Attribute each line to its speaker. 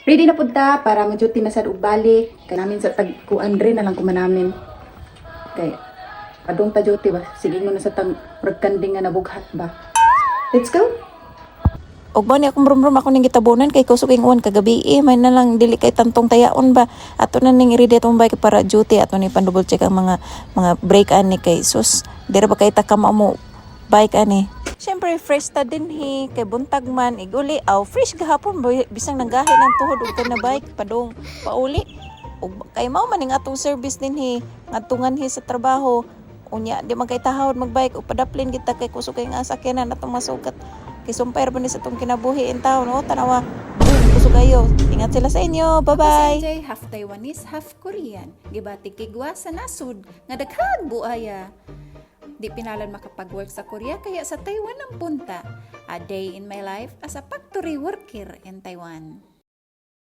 Speaker 1: Ready na punta para mo-duty na sad og balik. Kay namin sa tagkuan rin na lang kuma namin. Kay padung ta duty ba. Sige mo na sa tang ragkanding nga nabughat ba. Let's go.
Speaker 2: Og ba ni akong brum ako ning gitabunan kay kusog ing uwan kagabi may na lang dili kay tantong tayaon ba. Ato na ning i-ready atong bike para duty ato ni pan-double check ang mga brake ani kay sus. Dira ba kay takama mo bike ani. Siyempre, fresh ta din kay buntag man, iguli, fresh gahapon, bisang nanggahi ng tuhod ug na bike, padong, pauli. Ug kay mao man ning atong service din ngadtungan sa trabaho. Unya, di man kay tahawod magbike, ug padaplin kita kay kusog kay nga sakyanan atong masukat. Kay sumpayr ba ni sa atong kinabuhi in town, tanawa, kusog kayo. Ingat sila sa inyo, bye-bye!
Speaker 3: Ako si MJ, half Taiwanese, half Korean. Gibatig kigwa sa nasud, nga daghang buaya. Di pinalan makapag-work sa Korea kaya sa Taiwan ang punta. A day in my life as a factory worker in Taiwan.